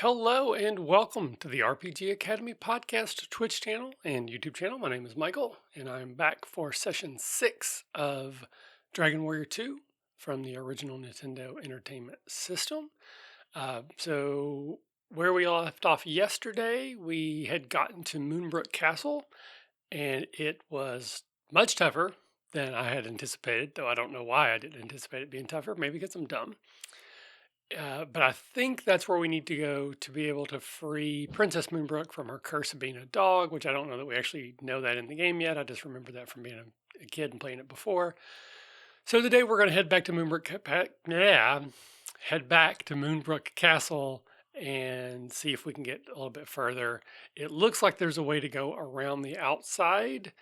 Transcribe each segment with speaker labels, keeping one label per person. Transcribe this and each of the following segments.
Speaker 1: Hello and welcome to the RPG Academy podcast, Twitch channel, and YouTube channel. My name is Michael, and I'm back for session 6 of Dragon Warrior 2 from the original Nintendo Entertainment System. Where we left off yesterday, we had gotten to Moonbrook Castle, and it was much tougher than I had anticipated, though I don't know why I didn't anticipate it being tougher. Maybe because I'm dumb. But I think that's where we need to go to be able to free Princess Moonbrook from her curse of being a dog, which I don't know that we actually know that in the game yet. I just remember that from being a kid and playing it before. So today we're going to head back to head back to Moonbrook Castle and see if we can get a little bit further. It looks like there's a way to go around the outside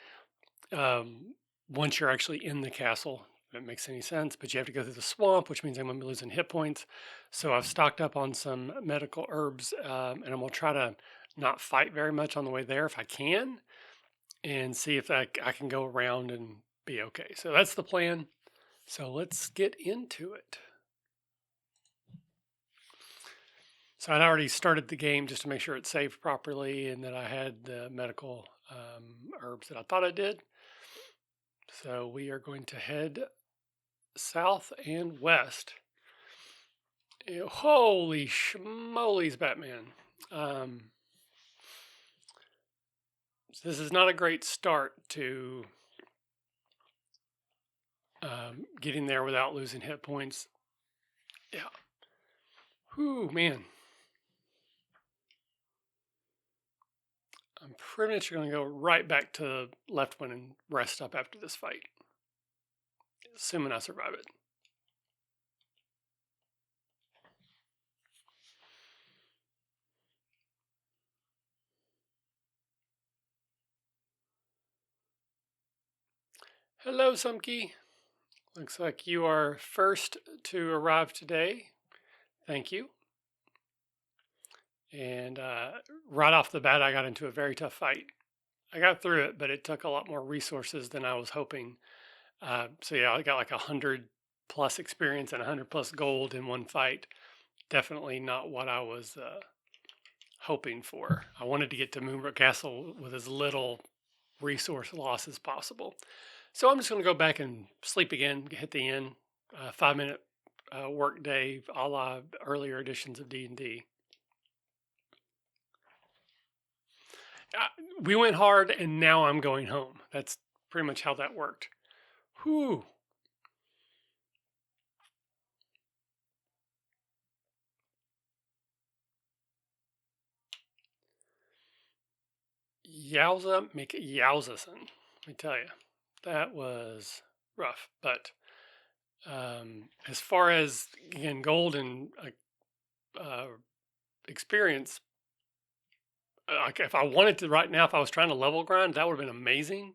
Speaker 1: once you're actually in the castle. If it makes any sense, but you have to go through the swamp, which means I'm going to be losing hit points. So I've stocked up on some medical herbs, and I'm going to try to not fight very much on the way there if I can, and see if I can go around and be okay. So that's the plan. So let's get into it. So I'd already started the game just to make sure it saved properly and that I had the medical herbs that I thought I did. So we are going to head south and west. Holy schmolies, Batman. So this is not a great start to getting there without losing hit points. Yeah. Whew, man. I'm pretty much going to go right back to left one and rest up after this fight. Assuming I survive it. Hello, Sumkey. Looks like you are first to arrive today. Thank you. And right off the bat, I got into a very tough fight. I got through it, but it took a lot more resources than I was hoping. So yeah, I got like 100+ experience and 100+ gold in one fight. Definitely not what I was hoping for. I wanted to get to Moonbrook Castle with as little resource loss as possible. So I'm just going to go back and sleep again, hit the inn, 5-minute work day, a la earlier editions of D&D. We went hard, and now I'm going home. That's pretty much how that worked. Whew. Yowza McYowzason. Let me tell you, that was rough. But as far as, again, gold and experience, like if I wanted to right now, if I was trying to level grind, that would have been amazing.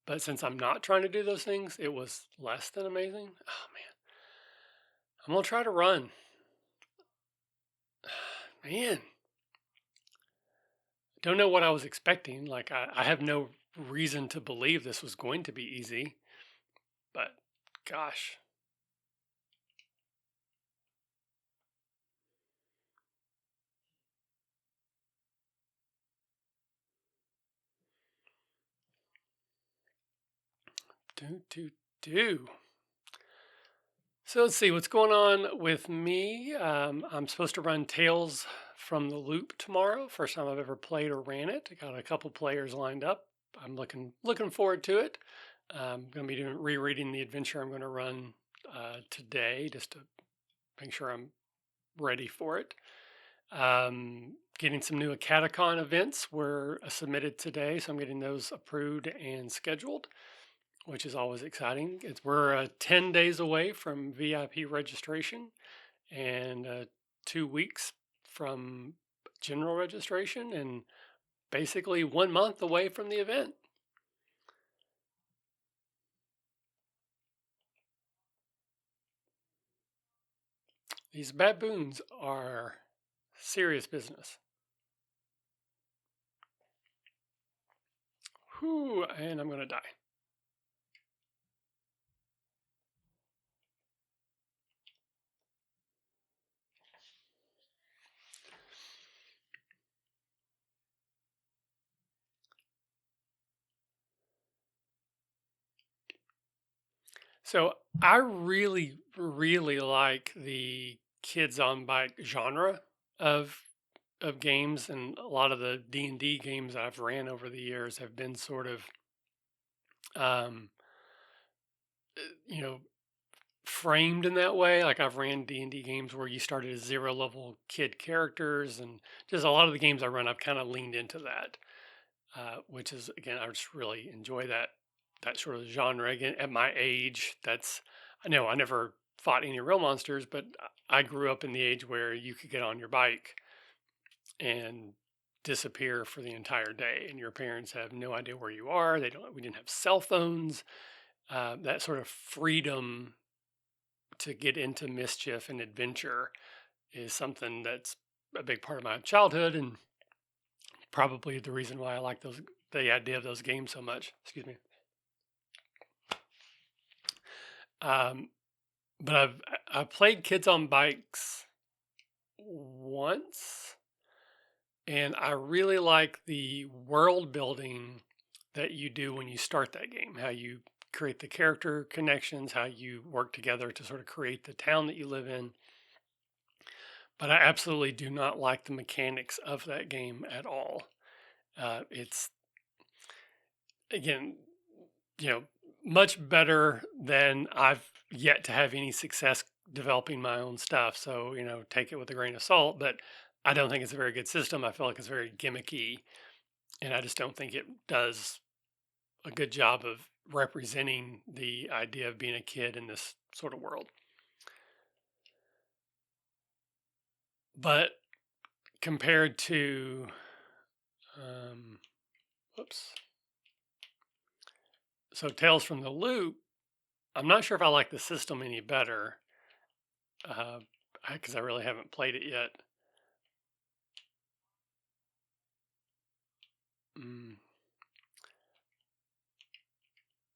Speaker 1: But since I'm not trying to do those things, it was less than amazing. Oh man, I'm gonna try to run. Man, don't know what I was expecting. Like I have no reason to believe this was going to be easy, but gosh. Do. So let's see what's going on with me. I'm supposed to run Tales from the Loop tomorrow. First time I've ever played or ran it. I got a couple players lined up. I'm looking forward to it. I'm going to be rereading the adventure I'm going to run today just to make sure I'm ready for it. Getting some new Acadecon events were submitted today, so I'm getting those approved and scheduled, which is always exciting. We're 10 days away from VIP registration and 2 weeks from general registration and basically 1 month away from the event. These baboons are serious business. Whew, and I'm going to die. So I really, really like the kids on bike genre of games, and a lot of the D&D games I've ran over the years have been sort of, um, you know, framed in that way. Like I've ran D&D games where you started as zero level kid characters, and just a lot of the games I run, I've kind of leaned into that, which is again, I just really enjoy that sort of genre. Again, at my age, that's I know I never fought any real monsters, but I grew up in the age where you could get on your bike and disappear for the entire day, and your parents have no idea where you are. They don't. We didn't have cell phones. That sort of freedom to get into mischief and adventure is something that's a big part of my childhood, and probably the reason why I like the idea of those games so much. Excuse me. Um, but I've played Kids on Bikes once, and I really like the world building that you do when you start that game. How you create the character connections, how you work together to sort of create the town that you live in. But I absolutely do not like the mechanics of that game at all. It's again, you know, much better than I've yet to have any success developing my own stuff. So, take it with a grain of salt, but I don't think it's a very good system. I feel like it's very gimmicky, and I just don't think it does a good job of representing the idea of being a kid in this sort of world. But compared to, um, whoops, so Tales from the Loop, I'm not sure if I like the system any better because I really haven't played it yet. Mm.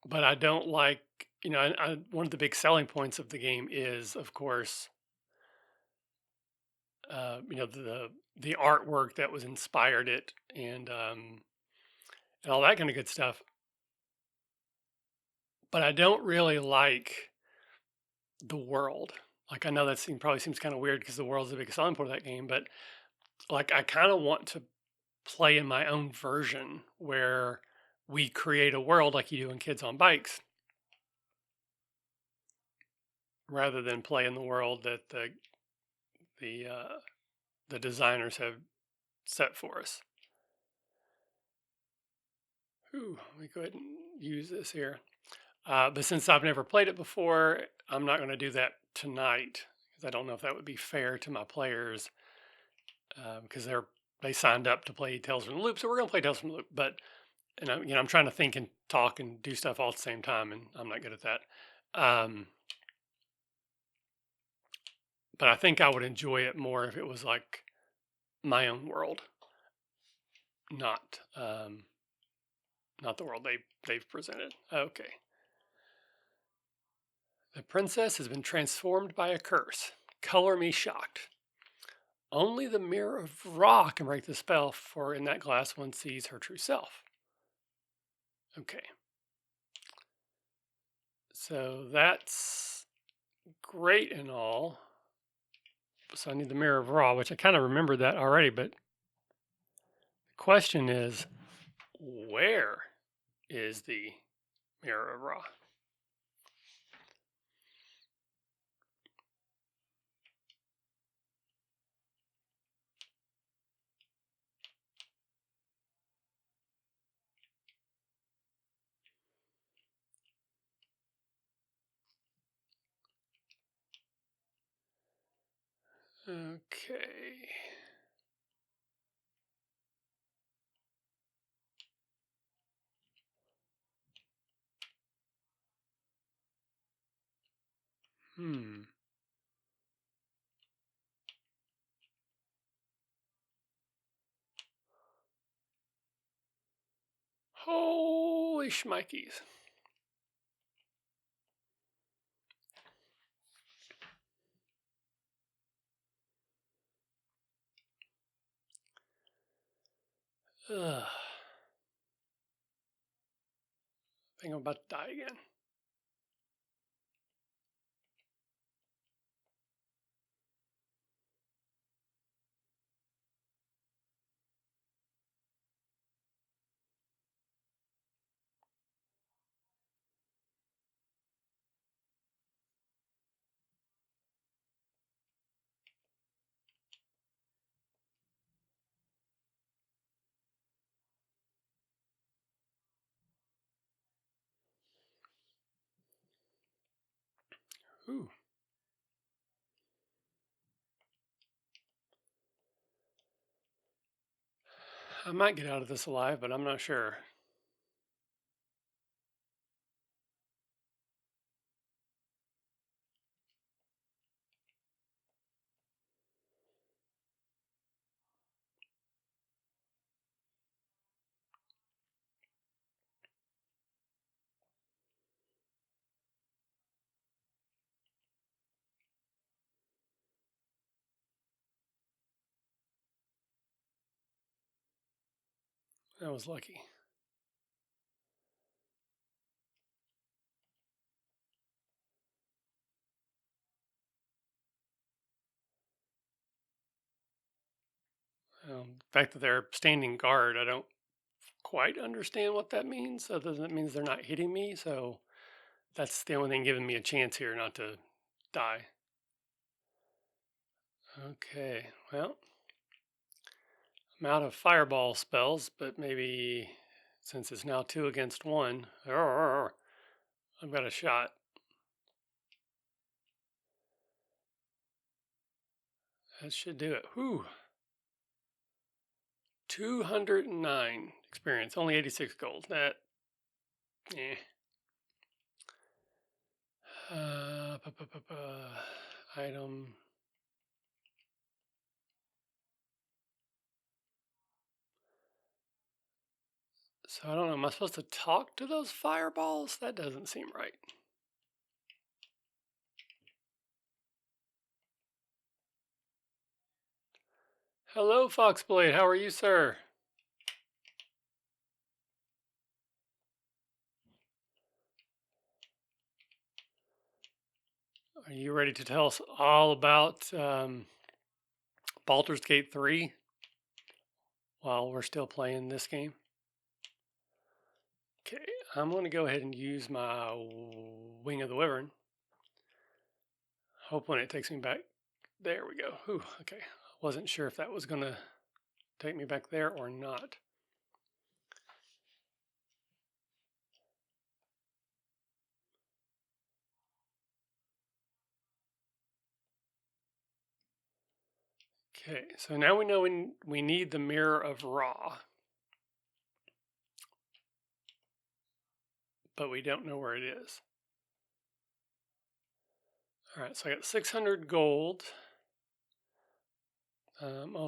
Speaker 1: But I don't like, one of the big selling points of the game is, of course, the artwork that was inspired it, and all that kind of good stuff. But I don't really like the world. Like I know probably seems kind of weird because the world's the biggest selling point of that game, but like I kind of want to play in my own version where we create a world like you do in Kids on Bikes, rather than play in the world that the the designers have set for us. Ooh, let me go ahead and use this here. But since I've never played it before, I'm not going to do that tonight because I don't know if that would be fair to my players because they signed up to play Tales from the Loop, so we're going to play Tales from the Loop. But I'm trying to think and talk and do stuff all at the same time, and I'm not good at that. But I think I would enjoy it more if it was like my own world, not not the world they've presented. Okay. The princess has been transformed by a curse. Color me shocked. Only the mirror of Ra can break the spell, for in that glass one sees her true self. Okay. So that's great and all. So I need the mirror of Ra, which I kind of remembered that already, but the question is, where is the mirror of Ra? Okay. Hmm. Holy shmikeys. Ugh. I think I'm about to die again. Ooh. I might get out of this alive, but I'm not sure. That was lucky. The fact that they're standing guard, I don't quite understand what that means, other than it means they're not hitting me. So that's the only thing giving me a chance here not to die. Okay, well, I'm out of fireball spells, but maybe since it's now 2 against 1, I've got a shot. That should do it. Whew. 209 experience, only 86 gold. That, eh. Uh, pa- pa- pa- pa. Item. So I don't know. Am I supposed to talk to those fireballs? That doesn't seem right. Hello, Foxblade. How are you, sir? Are you ready to tell us all about Baldur's Gate 3 while we're still playing this game? Okay, I'm going to go ahead and use my Wing of the Wyvern. Hope when it takes me back. There we go. Whew, okay. Wasn't sure if that was going to take me back there or not. Okay, so now we know we need the Mirror of Ra, but we don't know where it is. All right, so I got 600 gold.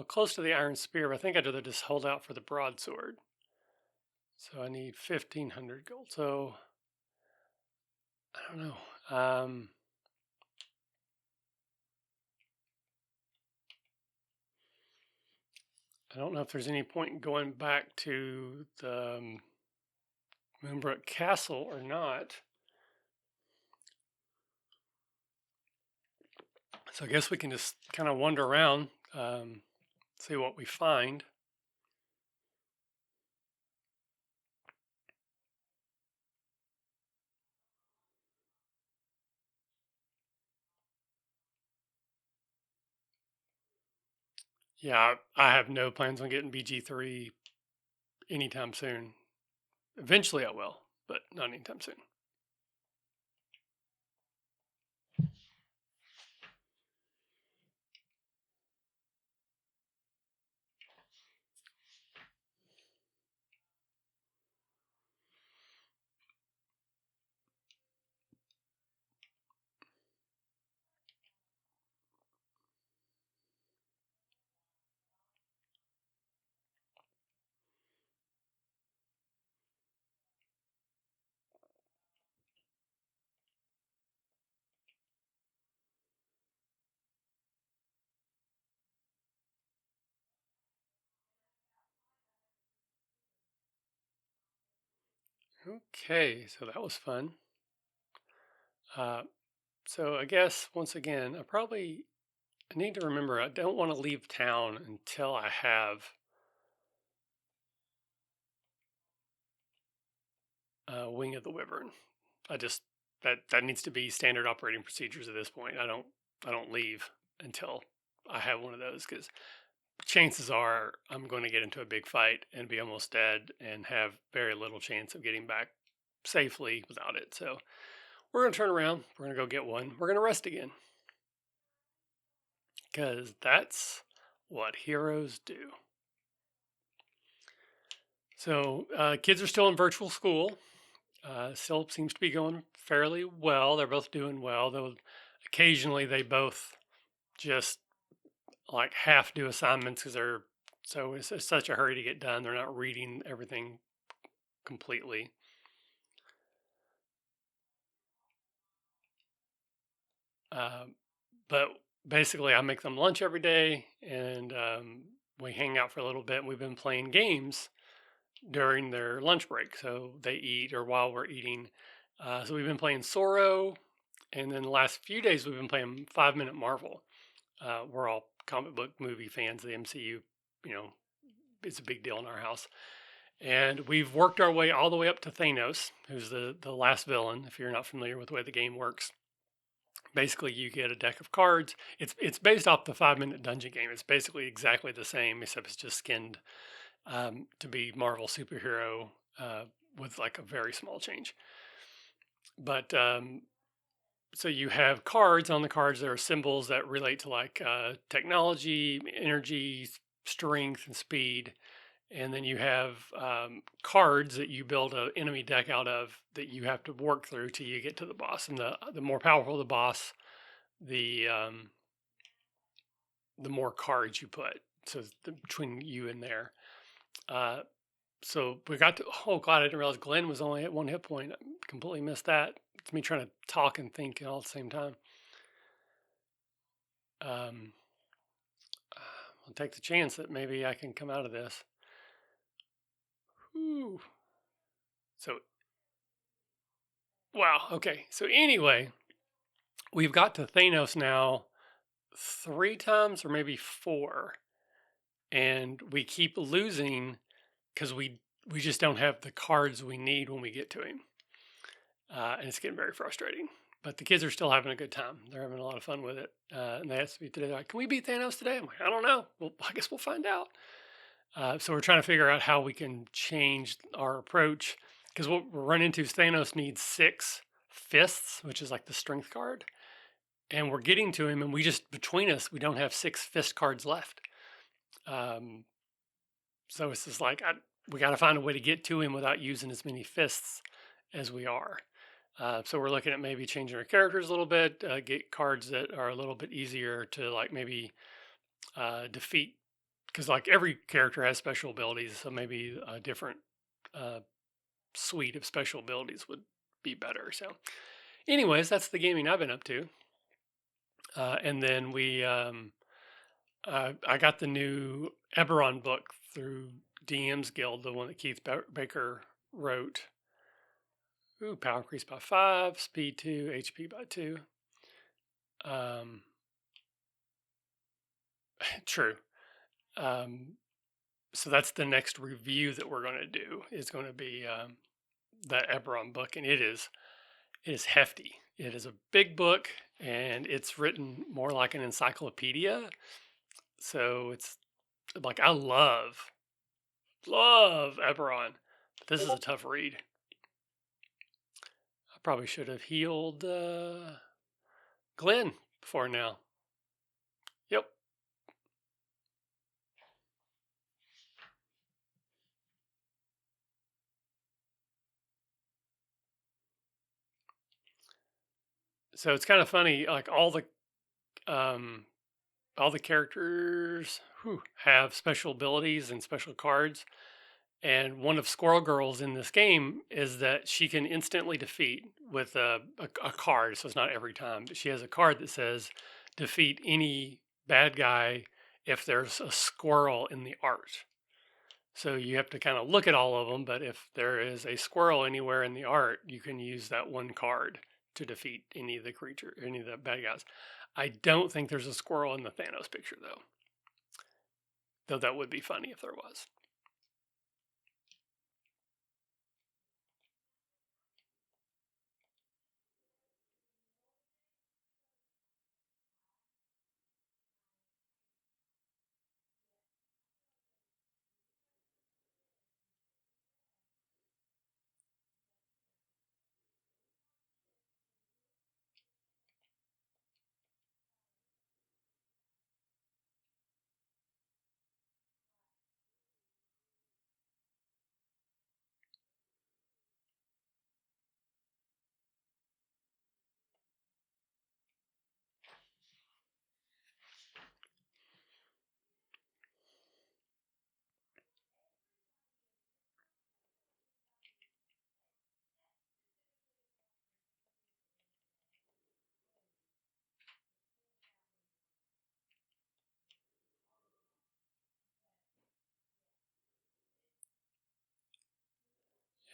Speaker 1: Close to the Iron Spear, but I think I'd rather just hold out for the Broadsword. So I need 1,500 gold. So I don't know. I don't know if there's any point in going back to the Moonbrook Castle or not. So I guess we can just kind of wander around, see what we find. Yeah, I have no plans on getting BG3 anytime soon. Eventually I will, but not anytime soon. Okay, so that was fun. So I guess once again, I need to remember I don't want to leave town until I have Wing of the Wyvern. I just that needs to be standard operating procedures at this point. I don't leave until I have one of those because chances are I'm going to get into a big fight and be almost dead and have very little chance of getting back safely without it. So We're going to turn around. We're going to go get one. We're going to rest again because that's what heroes do. So, kids are still in virtual school. Still seems to be going fairly well. They're both doing well, though occasionally they both just like half do assignments because they're so it's such a hurry to get done. They're not reading everything completely. Uh, but basically, I make them lunch every day, and we hang out for a little bit. And we've been playing games during their lunch break, so they eat or while we're eating. So we've been playing Sorrow, and then the last few days we've been playing 5 Minute Marvel. We're all comic book movie fans. The MCU, you know, it's a big deal in our house. And we've worked our way all the way up to Thanos, who's the last villain. If you're not familiar with the way the game works, basically you get a deck of cards. It's based off the 5 Minute Dungeon game. It's basically exactly the same, except it's just skinned to be Marvel superhero with like a very small change. But so you have cards. On the cards there are symbols that relate to like technology, energy, strength, and speed. And then you have cards that you build an enemy deck out of that you have to work through till you get to the boss. And the more powerful the boss, the more cards you put. So between you and there. Uh, so we got to. Oh God, I didn't realize Glenn was only at 1 hit point. I completely missed that. It's me trying to talk and think all at the same time. Um, I'll take the chance that maybe I can come out of this. Whew. So wow. Okay. So anyway, we've got to Thanos now 3 times or maybe four, and we keep losing because we just don't have the cards we need when we get to him, and it's getting very frustrating. But the kids are still having a good time. They're having a lot of fun with it, and they asked me today, like, "Can we beat Thanos today?" I'm like, "I don't know. Well, I guess we'll find out." So we're trying to figure out how we can change our approach because what we're running into is Thanos needs 6 fists, which is like the strength card, and we're getting to him, and we just between us we don't have 6 fist cards left. Um, so it's just like we got to find a way to get to him without using as many fists as we are. So we're looking at maybe changing our characters a little bit, get cards that are a little bit easier to like maybe defeat, because like every character has special abilities, so maybe a different uh, suite of special abilities would be better. So, anyways, that's the gaming I've been up to, and then I got the new Eberron book through DM's Guild, the one that Keith Baker wrote. Ooh, power increase by 5, speed 2, HP by 2. Um, true. Um, so that's the next review that we're going to do is going to be that Eberron book, and it is hefty. It is a big book, and it's written more like an encyclopedia. So it's like I love Eberron, but this is a tough read. I probably should have healed Glenn before now. Yep. So it's kind of funny, like um, all the characters have special abilities and special cards. And one of Squirrel Girl's in this game is that she can instantly defeat with a card. So it's not every time, but she has a card that says defeat any bad guy if there's a squirrel in the art. So you have to kind of look at all of them, but if there is a squirrel anywhere in the art, you can use that one card to defeat any of the creature, any of the bad guys. I don't think there's a squirrel in the Thanos picture though that would be funny if there was.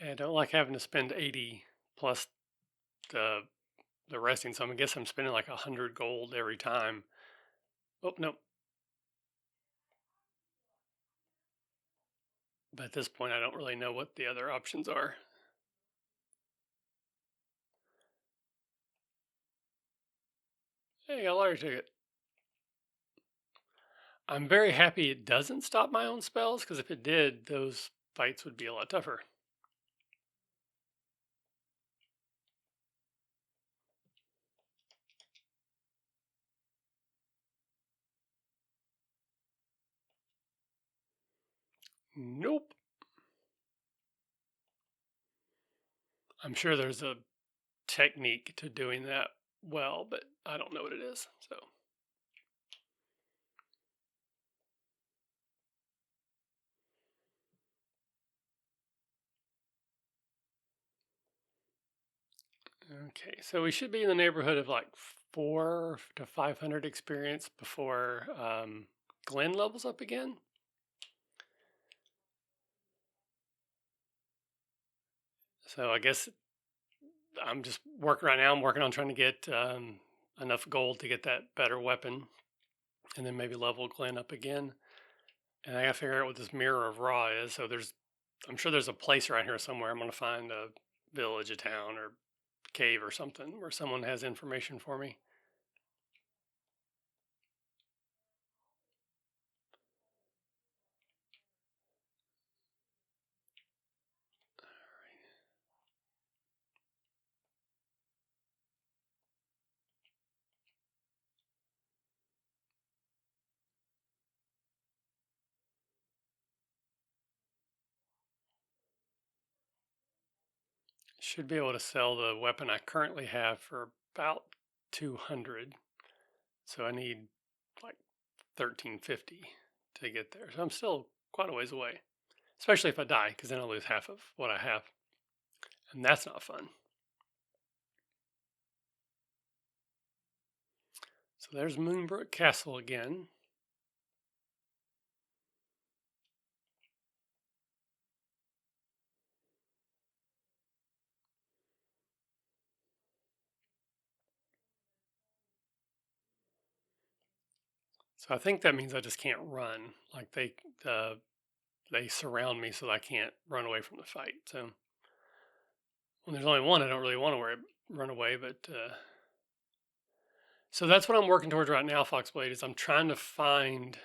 Speaker 1: And I don't like having to spend 80 plus the the resting. So I guess I'm spending like 100 gold every time. Oh no! But at this point, I don't really know what the other options are. Hey, got a lottery ticket. I'm very happy it doesn't stop my own spells because if it did, those fights would be a lot tougher. Nope. I'm sure there's a technique to doing that well, but I don't know what it is. So, okay, so we should be in the neighborhood of like 4 to 500 experience before Glenn levels up again. So I guess I'm just working right now. I'm working on trying to get enough gold to get that better weapon, and then maybe level Glenn up again. And I gotta figure out what this Mirror of Ra is. So I'm sure there's a place around here somewhere. I'm gonna find a village, a town, or cave or something where someone has information for me. Should be able to sell the weapon I currently have for about 200. So I need like 1350 to get there. So I'm still quite a ways away, especially if I die, because then I'll lose half of what I have. And that's not fun. So there's Moonbrook Castle again. So I think that means I just can't run. Like they surround me so I can't run away from the fight. So when there's only one, I don't really want to run away. But so that's what I'm working towards right now, Foxblade. Is I'm trying to find.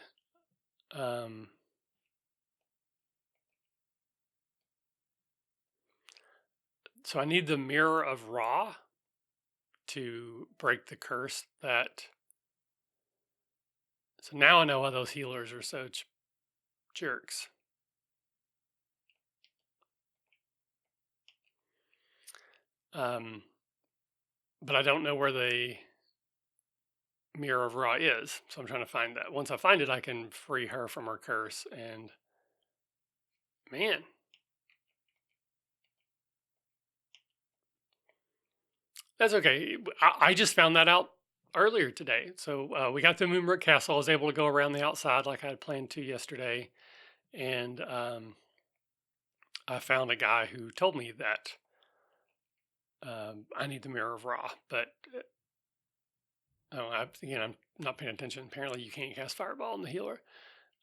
Speaker 1: Um, so I need the Mirror of Ra to break the curse that. So now I know why those healers are such jerks. Um, but I don't know where the Mirror of Ra is, so I'm trying to find that. Once I find it, I can free her from her curse. And man, that's okay. I just found that out earlier today. So we got to Moonbrook Castle. I was able to go around the outside like I had planned to yesterday, and I found a guy who told me that I need the Mirror of Ra. But again, I'm not paying attention. Apparently, you can't cast Fireball on the healer.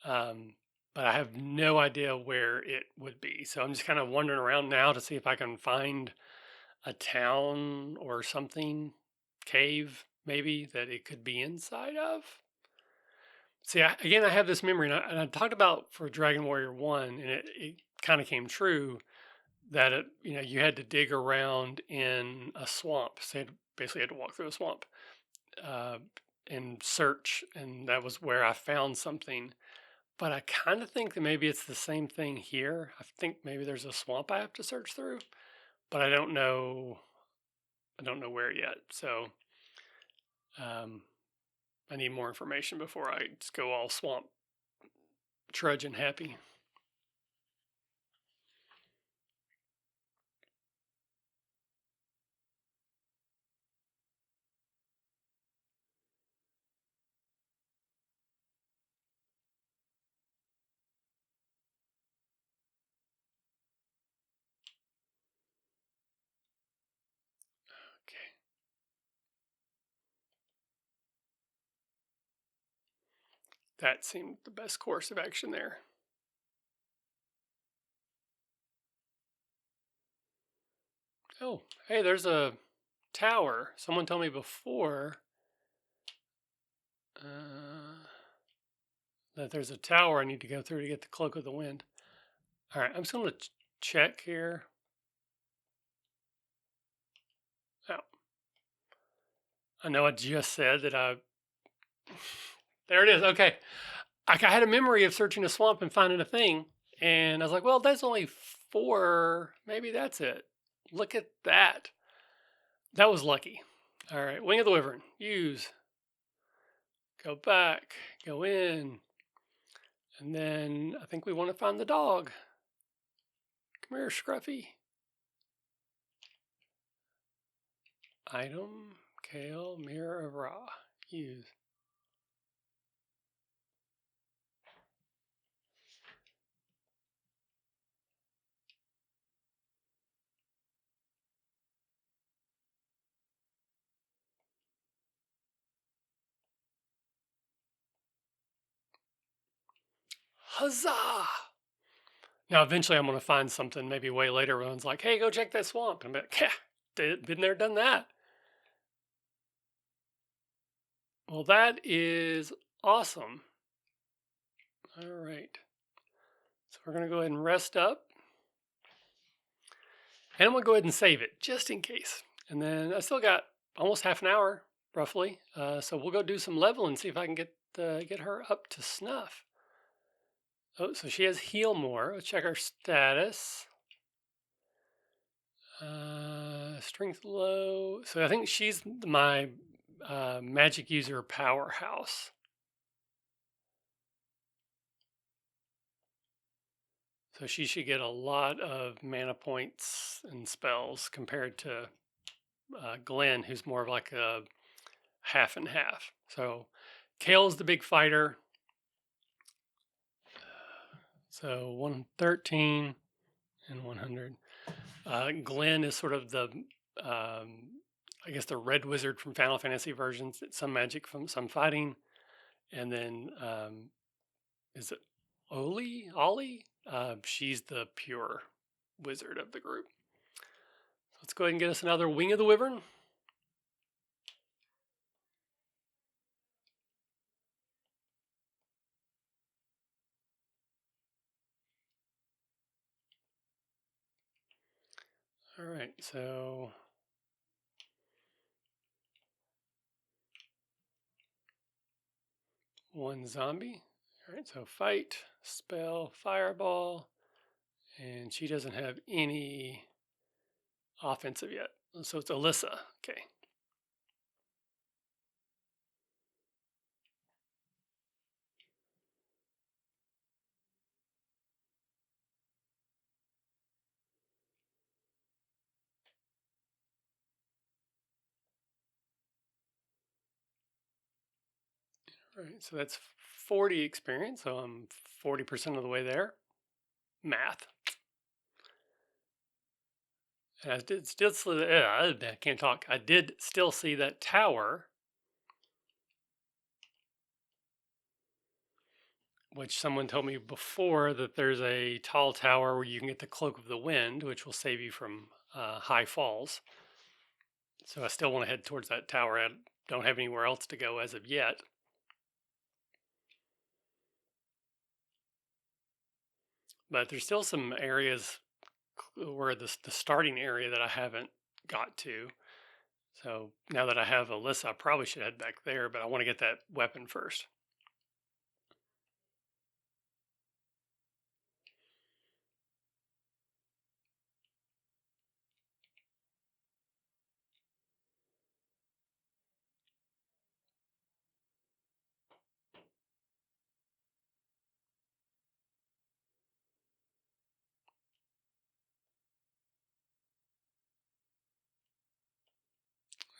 Speaker 1: Um, but I have no idea where it would be. So I'm just kind of wandering around now to see if I can find a town or something, cave maybe, that it could be inside of. See, again, I have this memory, and I talked about for Dragon Warrior 1, and it kind of came true that you had to dig around in a swamp. So you basically had to walk through a swamp uh, and search, and that was where I found something. But I kind of think that maybe it's the same thing here. I think maybe there's a swamp I have to search through, but I don't know. I don't know where yet. So um, I need more information before I just go all swamp trudging happy. That seemed the best course of action there. Oh, hey, there's a tower. Someone told me before uh, that there's a tower I need to go through to get the Cloak of the Wind. All right, I'm just going to check here. Oh, I know I just said that I. There it is. Okay. I had a memory of searching a swamp and finding a thing. And I was like, well, that's only 4. Maybe that's it. Look at that. That was lucky. All right. Wing of the Wyvern. Use. Go back. Go in. And then I think we want to find the dog. Come here, Scruffy. Item. Kale. Mirror of Ra. Use. Huzzah! Now, eventually, I'm going to find something maybe way later when it's like, hey, go check that swamp. And I'm like, yeah, been there, done that. Well, that is awesome. All right. So we're going to go ahead and rest up. And I'm going to go ahead and save it just in case. And then I still got almost half an hour, roughly. So we'll go do some leveling and see if I can get her up to snuff. Oh, so she has heal more. Let's check her status. Strength low. So I think she's my magic user powerhouse. So she should get a lot of mana points and spells compared to Glenn, who's more of like a half and half. So Kale's the big fighter. So 113 and 100. Glenn is sort of the, I guess, the red wizard from Final Fantasy versions. Some magic, from some fighting. And then is it Oli? Ollie? She's the pure wizard of the group. So let's go ahead and get us another Wing of the Wyvern. All right, so one zombie. All right, so fight, spell, fireball, and she doesn't have any offensive yet. So it's Alyssa. Okay. All right, so that's 40 experience. So I'm 40% of the way there. Math. And I did still see, I can't talk. I did still see that tower, which someone told me before that there's a tall tower where you can get the Cloak of the Wind, which will save you from high falls. So I still want to head towards that tower. I don't have anywhere else to go as of yet. But there's still some areas where the starting area that I haven't got to. So now that I have Alyssa, I probably should head back there, but I want to get that weapon first.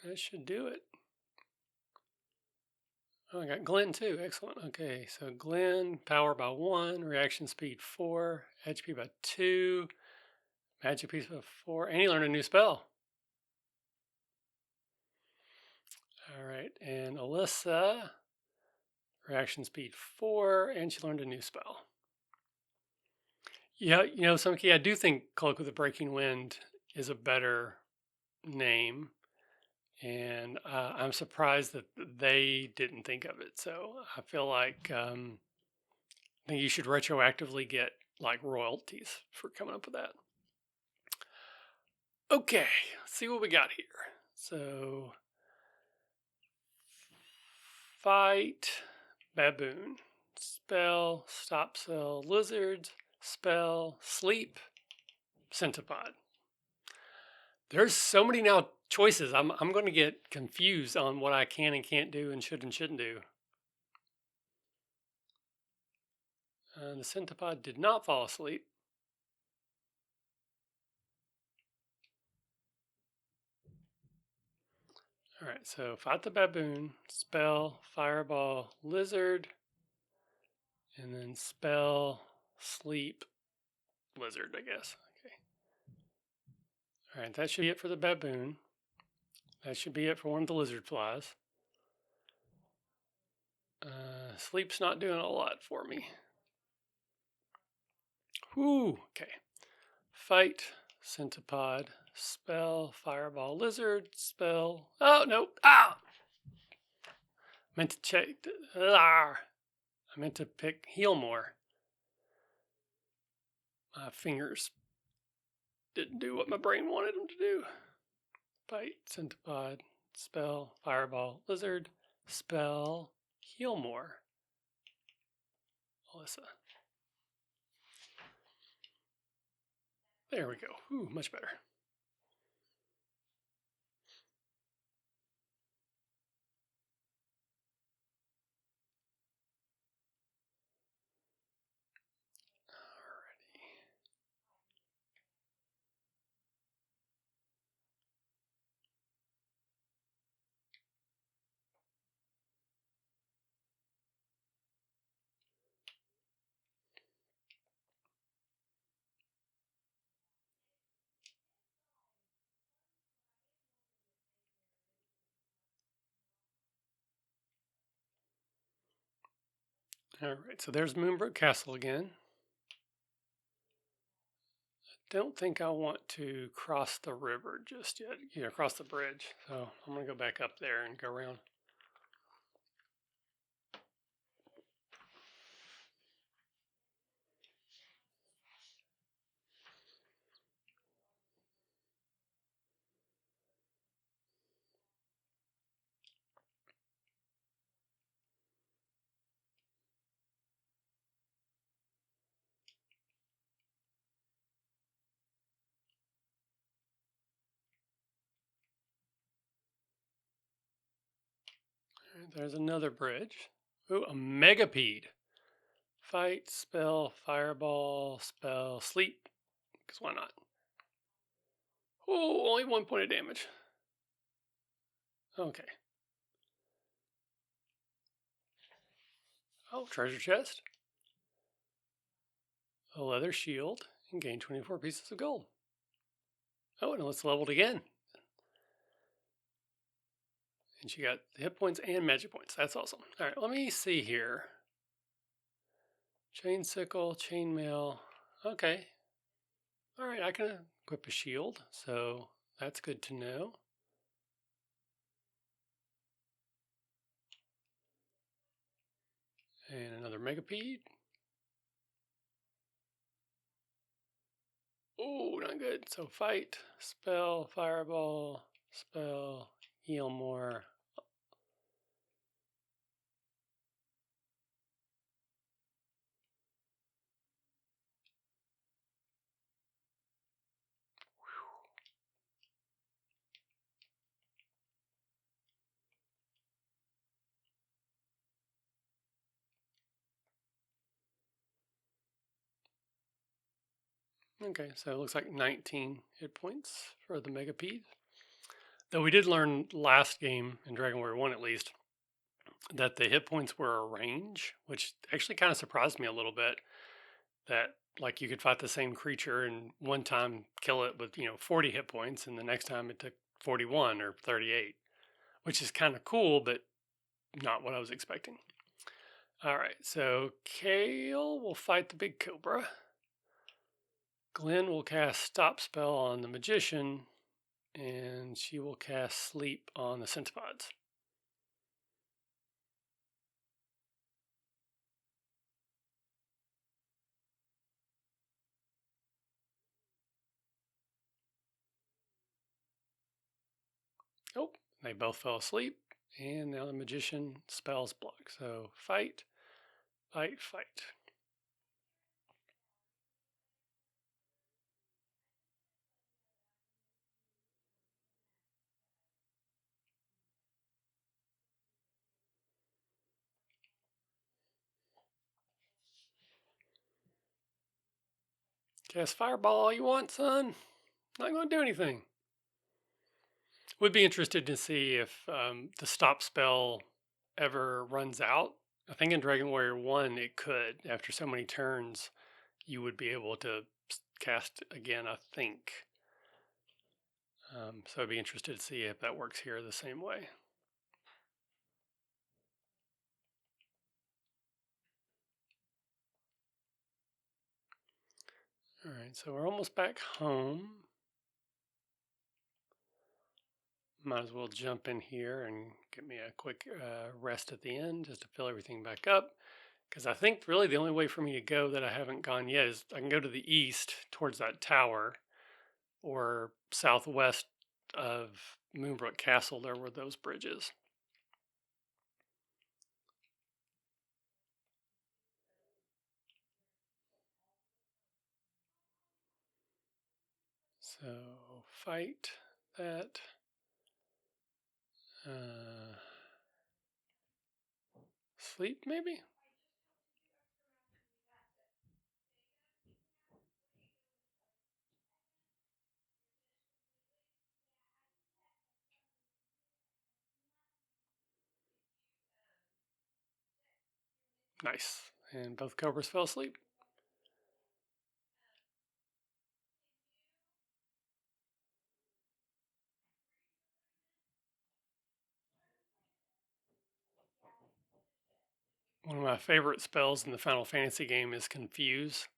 Speaker 1: That should do it. Oh, I got Glenn too. Excellent. Okay, so Glenn, power by 1, reaction speed 4, HP by 2, magic piece by 4, and he learned a new spell. All right, and Alyssa, Reaction speed 4, and she learned a new spell. Yeah, Sumkey, I do think Cloak with the Breaking Wind is a better name, and I'm surprised that they didn't think of it. So I feel like I think you should retroactively get like royalties for coming up with that. Okay, let's see what we got here. So, fight, baboon, spell, stop cell, lizard, spell, sleep, centipede. There's so many now choices. I'm going to get confused on what I can and can't do and should and shouldn't do. The centipede did not fall asleep. All right, so fight the baboon, spell, fireball, lizard, and then spell, sleep, lizard, I guess. Okay. All right, that should be it for the baboon. That should be it for one of the lizard flies. Sleep's not doing a lot for me. Whoo, okay. Fight, centipede, spell, fireball, lizard, spell. Oh, no. Ah! Meant to check. I meant to pick heal more. My fingers didn't do what my brain wanted them to do. Fight, centipede, spell, fireball, lizard, spell, heal more. Alyssa. There we go. Ooh, much better. All right, so there's Moonbrook Castle again. Don't think I want to cross the river just yet, cross the bridge. So I'm going to go back up there and go around. There's another bridge. Ooh, a megapede. Fight, spell, fireball, spell, sleep. Because why not? Oh, only 1 point of damage. Okay. Oh, treasure chest. A leather shield and gain 24 pieces of gold. Oh, and it's leveled again. And she got hit points and magic points. That's awesome. All right, let me see here. Chain sickle, chainmail. Okay. All right, I can equip a shield, so that's good to know. And another megapede. Oh, not good. So fight, spell, fireball, spell, heal more. Okay, so it looks like 19 hit points for the megapede. Though we did learn last game, in Dragon Warrior 1 at least, that the hit points were a range, which actually kind of surprised me a little bit. That like you could fight the same creature and one time kill it with 40 hit points, and the next time it took 41 or 38, which is kind of cool, but not what I was expecting. All right, so Kale will fight the big cobra. Glenn will cast Stop Spell on the magician, and she will cast Sleep on the centipods. Oh, they both fell asleep, and now the magician spells block. So fight, fight, fight. Cast Fireball all you want, son. Not going to do anything. Would be interested to see if the stop spell ever runs out. I think in Dragon Warrior 1 it could. After so many turns, you would be able to cast again, I think. So I'd be interested to see if that works here the same way. All right, so we're almost back home. Might as well jump in here and get me a quick rest at the end just to fill everything back up. Because I think really the only way for me to go that I haven't gone yet is I can go to the east towards that tower, or southwest of Moonbrook Castle. There were those bridges. So fight that. Sleep maybe? Nice. And both cobras fell asleep. One of my favorite spells in the Final Fantasy game is Confuse.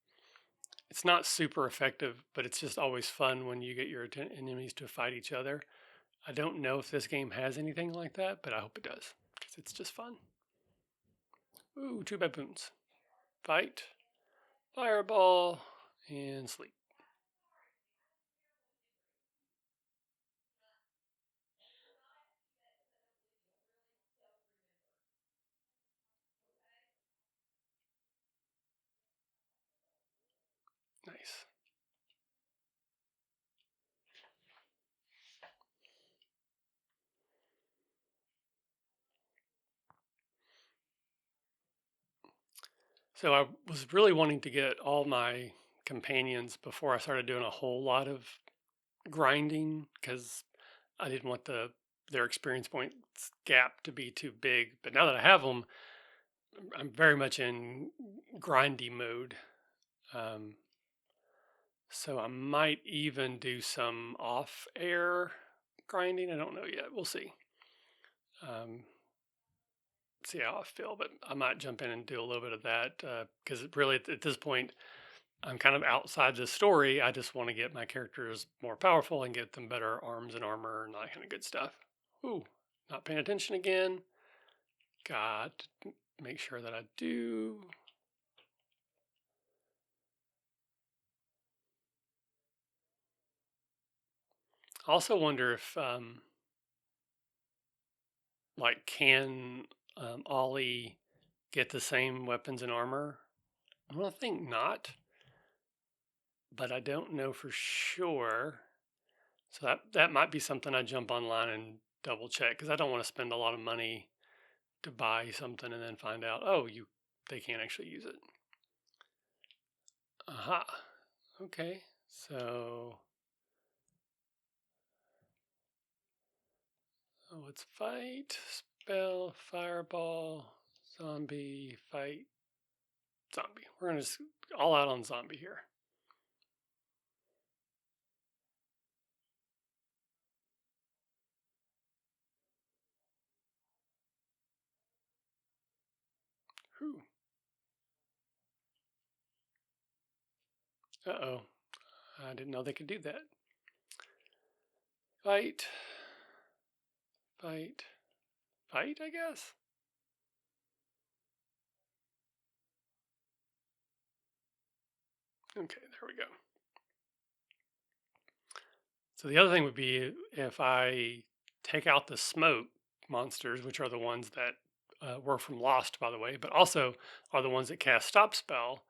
Speaker 1: It's not super effective, but it's just always fun when you get your enemies to fight each other. I don't know if this game has anything like that, but I hope it does because it's just fun. Ooh, two baboons. Fight, fireball, and sleep. Nice. So I was really wanting to get all my companions before I started doing a whole lot of grinding because I didn't want their experience points gap to be too big. But now that I have them, I'm very much in grindy mode. Um, so I might even do some off-air grinding. I don't know yet. We'll see. Um, see how I feel, but I might jump in and do a little bit of that because really at this point I'm kind of outside the story. I just want to get my characters more powerful and get them better arms and armor and that kind of good stuff. Ooh, not paying attention again. Got to make sure that I do. I also wonder if, like, can Ollie get the same weapons and armor? I don't think not, but I don't know for sure. So that might be something I jump online and double check because I don't want to spend a lot of money to buy something and then find out, oh, they can't actually use it. Aha. Okay. So let's fight, spell, fireball, zombie, fight, zombie. We're gonna just all out on zombie here. Whew. Uh-oh. I didn't know they could do that. Fight. Fight. Fight, I guess? Okay, there we go. So the other thing would be if I take out the smoke monsters, which are the ones that were from Lost, by the way, but also are the ones that cast Stop Spell,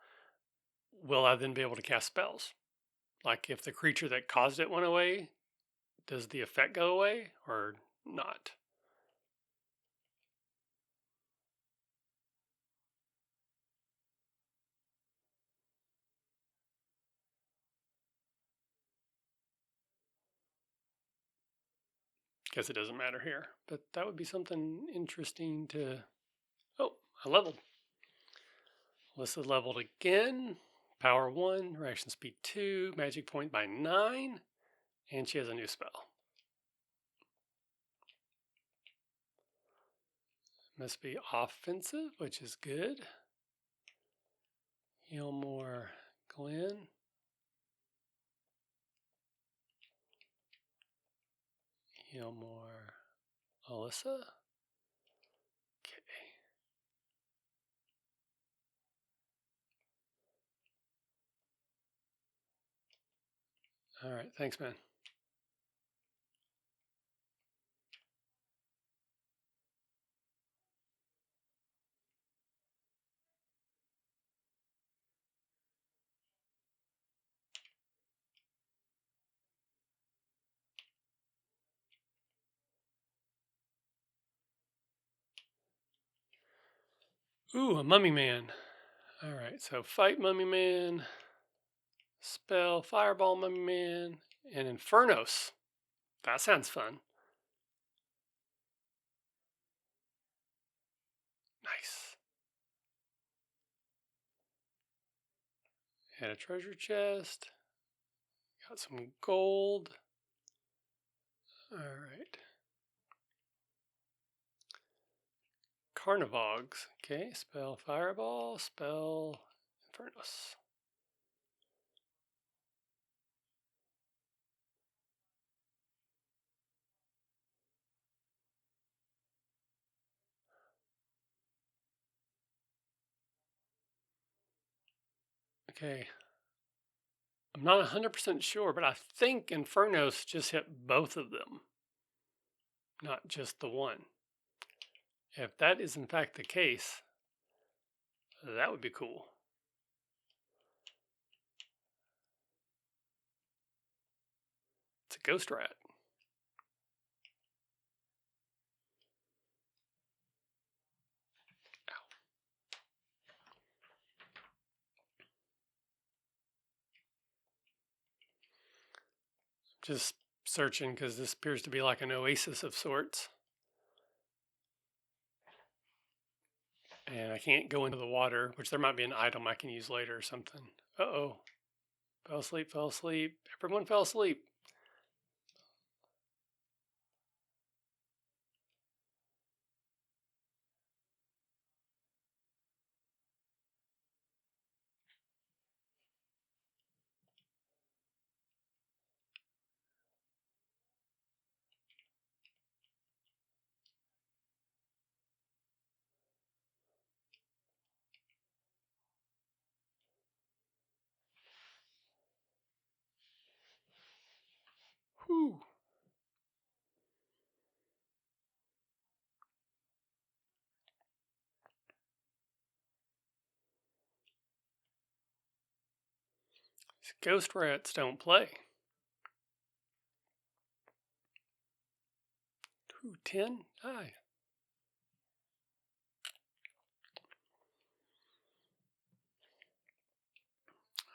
Speaker 1: will I then be able to cast spells? Like if the creature that caused it went away, does the effect go away or not? Guess it doesn't matter here, but that would be something interesting to. Oh, I leveled. Alyssa leveled again. Power 1, reaction speed 2, magic point by 9, and she has a new spell. Must be offensive, which is good. Heal more Glenn. Heal more Alyssa. Okay. All right. Thanks, man. Ooh, a mummy man. All right. So fight mummy man, spell fireball mummy man, and Infernos. That sounds fun. Nice. Had a treasure chest. Got some gold. All right. Carnivogs. Okay, spell Fireball, spell Infernus. Okay. I'm not 100% sure, but I think Infernos just hit both of them, not just the one. If that is in fact the case, that would be cool. It's a ghost rat. Just searching because this appears to be like an oasis of sorts. And I can't go into the water, which there might be an item I can use later or something. Uh-oh. Fell asleep, fell asleep. Everyone fell asleep. Whew. These ghost rats don't play. Ooh, 10? Aye.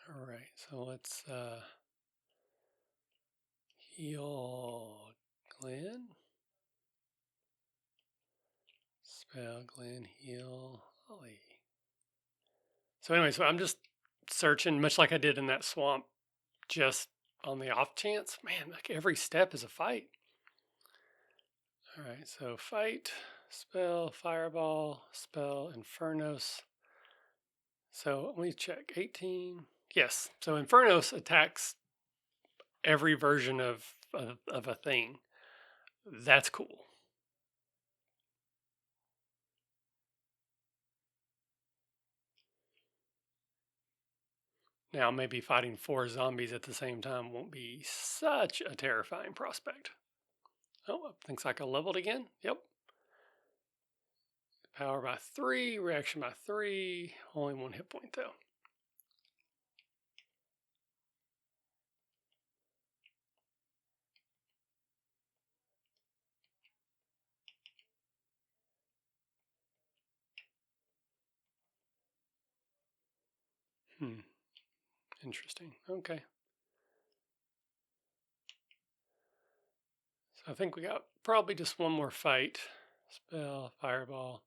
Speaker 1: All right, so let's heal Glenn. Spell Glenn, heal Holly. So anyway, so I'm just searching, much like I did in that swamp, just on the off chance. Man, like every step is a fight. All right, so fight. spell Fireball, spell Infernos. So let me check. 18. Yes. So Infernos attacks every version of a thing. That's cool. Now maybe fighting 4 zombies at the same time won't be such a terrifying prospect. Oh, things like I leveled again. Yep. Power by 3, reaction by 3. Only 1 hit point though. Interesting. Okay. So I think we got probably just one more fight. Spell, Fireball.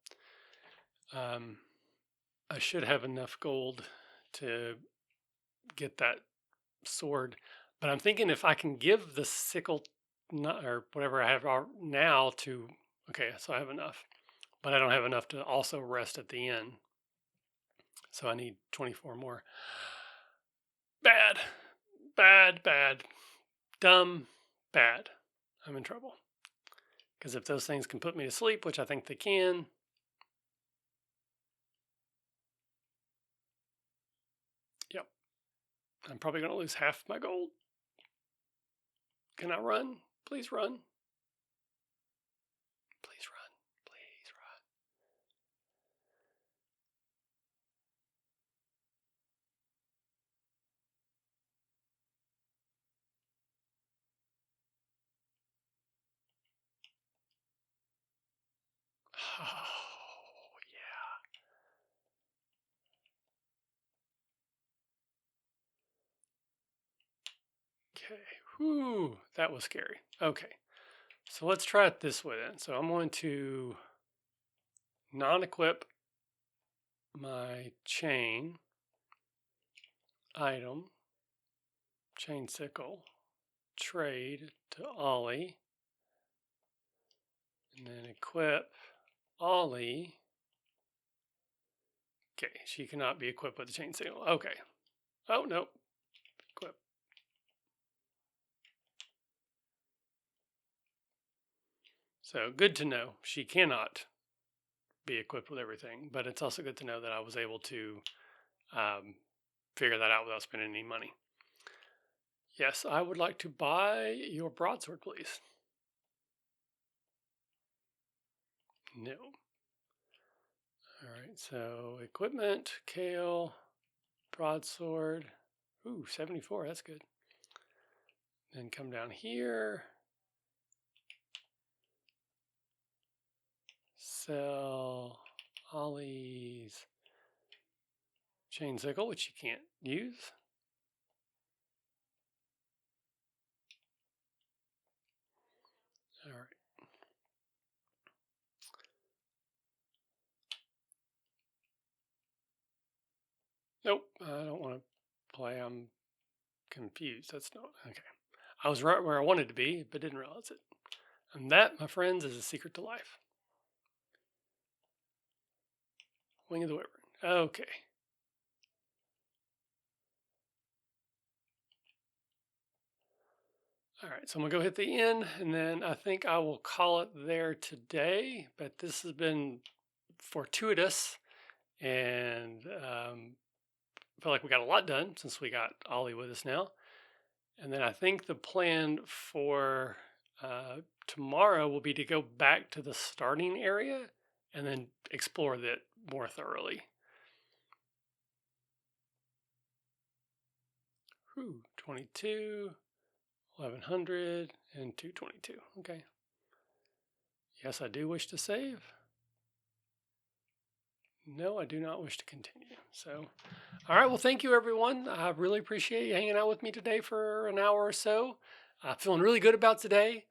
Speaker 1: I should have enough gold to get that sword, but I'm thinking if I can give the sickle or whatever I have now to, okay, so I have enough, but I don't have enough to also rest at the end. So I need 24 more. Bad, bad, bad, dumb, bad. I'm in trouble. Because if those things can put me to sleep, which I think they can, yep, I'm probably going to lose half my gold. Can I run? Please run. Please run. Please run. Oh, yeah. Okay. Whew, that was scary. Okay. So let's try it this way then. So I'm going to non-equip my chain item, chain sickle, trade to Ollie, and then equip Ollie. Okay, she cannot be equipped with the chain sickle. Okay. Oh, no. Equip. So good to know. She cannot be equipped with everything, but it's also good to know that I was able to figure that out without spending any money. Yes, I would like to buy your broadsword, please. No. All right, so equipment, Kale, broadsword. Ooh, 74, that's good. Then come down here. Sell Ollie's chain sickle, which you can't use. All right. Nope, I don't want to play. I'm confused. That's not okay. I was right where I wanted to be, but didn't realize it. And that, my friends, is a secret to life. Wing of the Wyvern. Okay. All right, so I'm going to go hit the end, and then I think I will call it there today. But this has been fortuitous, and I feel like we got a lot done since we got Ollie with us now. And then I think the plan for tomorrow will be to go back to the starting area and then explore that more thoroughly. Whew, 22, 1100, and 222. Okay. Yes, I do wish to save. No, I do not wish to continue. So, all right. Well, thank you, everyone. I really appreciate you hanging out with me today for an hour or so. Feeling really good about today.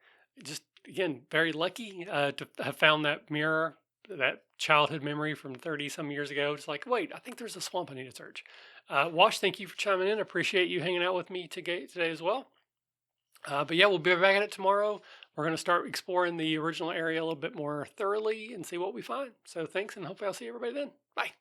Speaker 1: Just, again, very lucky to have found that mirror, that childhood memory from 30 some years ago. Just like, wait, I think there's a swamp I need to search. Wash, thank you for chiming in. I appreciate you hanging out with me today as well. But yeah, we'll be back at it tomorrow. we're going to start exploring the original area a little bit more thoroughly and see what we find. So thanks, and hopefully I'll see everybody then. Bye.